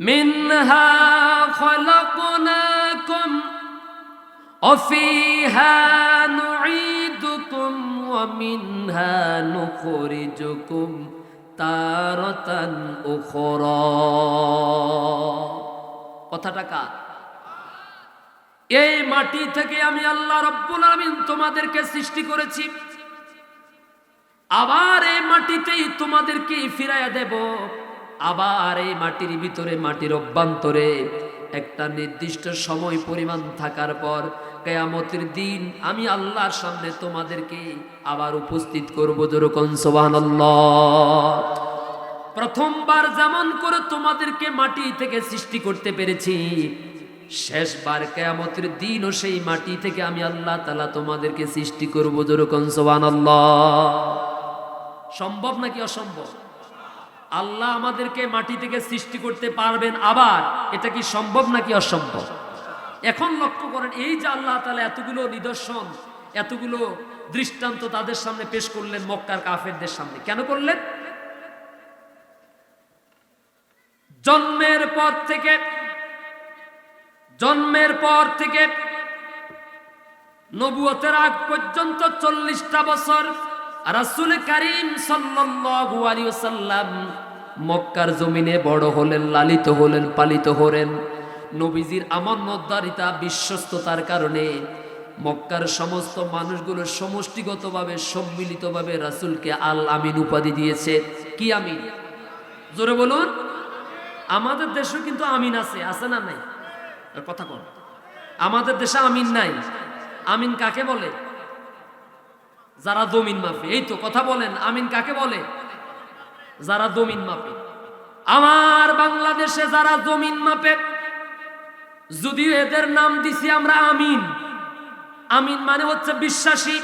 মিনহা খলাকনাকুম ওয়া ফিহা নুঈদুকুম ওয়া মিনহা নুখরিজুকুম তারাতান উখরা। কথাটা কার? এই মাটি থেকে আমি আল্লাহ রাব্বুল আলামিন তোমাদেরকে সৃষ্টি করেছি, আবার এই মাটিতেই তোমাদেরকে ফিরাইয়া দেব। আবার এই মাটির ভিতরে, মাটির অভ্যন্তরে একটা নির্দিষ্ট সময় পরিমাণ থাকার পর কিয়ামতের দিন আমি আল্লাহর সামনে তোমাদেরকে আবার উপস্থিত করব। যেরকম সুবহানাল্লাহ। প্রথমবার যেমন করে তোমাদেরকে মাটি থেকে সৃষ্টি করতে পেরেছি, শেষবার কিয়ামতের দিনও সেই মাটি থেকে আমি আল্লাহ তাআলা তোমাদেরকে সৃষ্টি করব। যেরকম সুবহানাল্লাহ। সম্ভব নাকি অসম্ভব? আল্লাহ আমাদেরকে মাটি থেকে সৃষ্টি করতে পারবেন, আবার এটা কি সম্ভব নাকি অসম্ভব? এখন লক্ষ্য করেন, এই যে আল্লাহ তাআলা এতগুলো নিদর্শন, এতগুলো দৃষ্টান্ত তাদের সামনে পেশ করলেন, মক্কার কাফেরদের সামনে কেন করলেন? জন্মের পর থেকে নবুয়তের আগ পর্যন্ত 40টা বছর রাসূল কারীম সাল্লাল্লাহু আলাইহি ওয়াসাল্লাম মক্কার জমিনে বড় হলেন, লালিত হলেন, পালিত হলেন। নবীজির আমানতদারিতা, বিশ্বস্ততার কারণে মক্কার সমস্ত মানুষগুলো সমষ্টিগতভাবে, সম্মিলিতভাবে রাসূলকে আল আমিন উপাধি দিয়েছে। কি আমিন? জোরে বলুন। আমাদের দেশেও কিন্তু আমিন আছে, আছে না নাই? কথা কোন? আমাদের দেশে আমিন নাই। আমিন কাকে বলে? যারা জমিন মাপে। এই তো কথা বলেন, আমিন কাকে বলে? যারা জমিন মাপে। আমার বাংলাদেশে যারা জমিন মাপে, যদিও এদের নাম দিছি আমরা আমিন। আমিন মানে হচ্ছে বিশ্বাসী।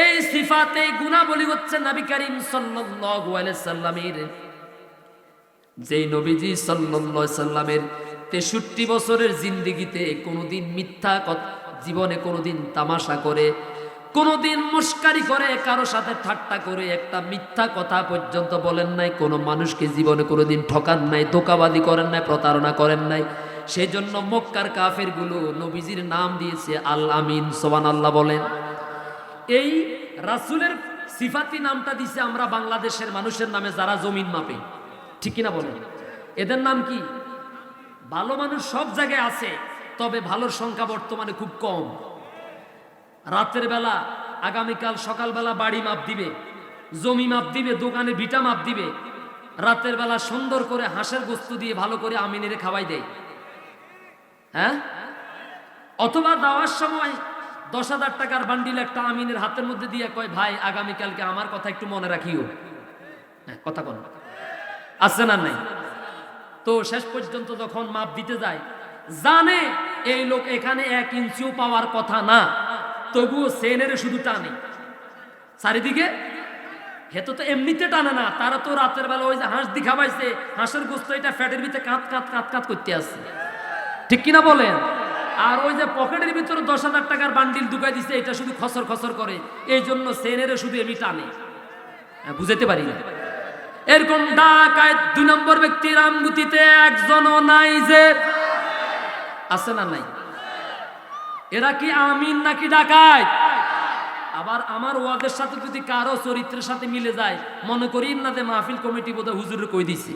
এই সিফাতে, এই গুণাবলী হচ্ছে নবী করিম সাল্লাল্লাহু আলাইহি সাল্লামের। যেই নবীজি সাল্লাল্লাহু আলাইহি সাল্লামের 63 বছরের জিন্দেগিতে কোনোদিন মিথ্যা কথা, জীবনে কোনোদিন তামাশা করে, কোনোদিন মুশকারি করে, কারো সাথে ঠাট্টা করে একটা মিথ্যা কথা পর্যন্ত বলেন নাই। কোনো মানুষকে জীবনে কোনোদিন ঠকান নাই, ধোঁকাবাজি করেন নাই, প্রতারণা করেন নাই। সেই জন্য মক্কার কাফেরগুলো নবীজির নাম দিয়েছে আল আমিন। সুবহানাল্লাহ বলেন। এই রাসূলের সিফাতি নামটা দিছে আমরা বাংলাদেশের মানুষের নামে যারা জমিন মাপে। ঠিক কিনা বলেন? এদের নাম কি? ভালো মানুষ সব জায়গায় আছে, তবে ভালোর সংখ্যা বর্তমানে খুব কম। রাতের বেলা, আগামীকাল সকালবেলা বাড়ি মাপ দিবে, জমি মাপ দিবে, দোকানে ভিটা মাপ দিবে। রাতের বেলা সুন্দর করে হাঁসের গোস্ত দিয়ে ভালো করে আমিনের খাওয়াই দেয়। হ্যাঁ? অথবা দেওয়ার সময় 10,000 টাকার বান্ডিল একটা আমিনের হাতের মধ্যে দিয়ে কয়, ভাই আগামীকালকে আমার কথা একটু মনে রাখিও। হ্যাঁ, কথা কোন? আছে না নাই? তো শেষ পর্যন্ত যখন মাপ দিতে যায়, জানে এই লোক এখানে 1 ইঞ্চিও পাওয়ার কথা না, তবুও সেনেরে শুধু টানে চারিদিকে। হেতো তো এমনিতে টানে না, তারা তো রাতের বেলা ওই যে হাঁস দি খাওয়াইছে, হাঁসের গোস্ত এটা ফ্যাটের ভিতরে কাঁত কাঁত কাঁত কাঁত করতে আসছে। ঠিক কিনা বলেন? আর ওই যে পকেটের ভিতরে 10,000 টাকার বান্ডিল ঢুকাই দিছে, এটা শুধু খসর খসর করে, এই জন্য সেনেরে শুধু এমনি টানে। বুঝাতে পারি না। এরকম ডাকাত 2 নম্বর ব্যক্তি রামগুতিতে একজনও নাই। যে আছে না নাই? এরা কি আমিন নাকি ডাকাত? আবার আমার ওয়াজের সাথে যদি কারো চরিত্রের সাথে মিলে যায়, মনে করি না যে মাহফিল কমিটি বোধহয় হুজুরে কই দিছে,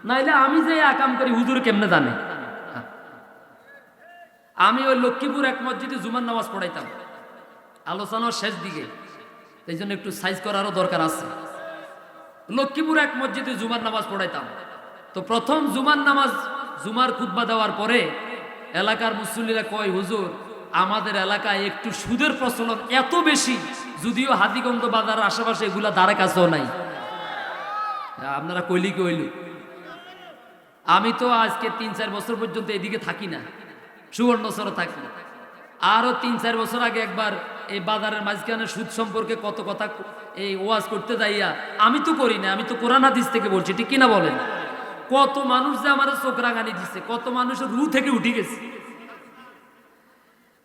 নাইলে আমি যে আকাম করি হুজুর কেমনে জানে? আমি ওই লক্ষ্মীপুর এক মসজিদে জুমার নামাজ পড়াইতাম, আলোচনার শেষ দিকে, এই জন্য একটু সাইজ করারও দরকার আছে। লক্ষ্মীপুর এক মসজিদে জুমার নামাজ পড়াইতাম। তো প্রথম জুমার নামাজ, জুমার খুতবা দেওয়ার পরে এলাকার মুসল্লিরা কয়, হুজুর আমাদের এলাকায় একটু সুদের প্রচলন এত বেশি, যদিও হাতিগঞ্জ বাজারের আশেপাশে এগুলা ধারে কাছেও নাই। আপনারা কইলি কি হইল? আমি তো আজকে 3-4 বছর পর্যন্ত এদিকে থাকি না, সুবর্ণচরে থাকি। আরো 3-4 বছর আগে একবার এই বাজারের মাঝখানে সুদ সম্পর্কে কত কথা এই ওয়াজ করতে যাইয়া, আমি তো করি না, আমি তো কোরআন হাদিস থেকে বলছি। ঠিক কিনা বলেন? কত মানুষ যে আমার চোখ রাঙানি দিচ্ছে, কত মানুষের রু থেকে উঠে গেছে।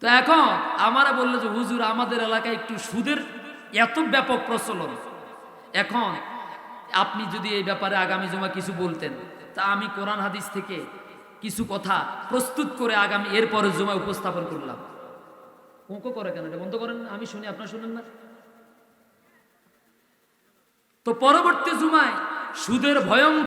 তো এখন আমারা বললো যে হুজুর আমাদের এলাকায় একটু সুদের এত ব্যাপক প্রচলন, এখন আপনি যদি এই ব্যাপারে আগামী জমা কিছু বলতেন তা আমি কোরআন হাদিস থেকে কিছু কথা প্রস্তুত করে আগামী এরপরের জুমায় উপস্থাপন করলাম। ওঁকো করে কেন? এটা বন্ধ করেন না, আমি শুনি, আপনারা শুনেন না। তো পরবর্তী জুমায় সুদের ভয়ঙ্কর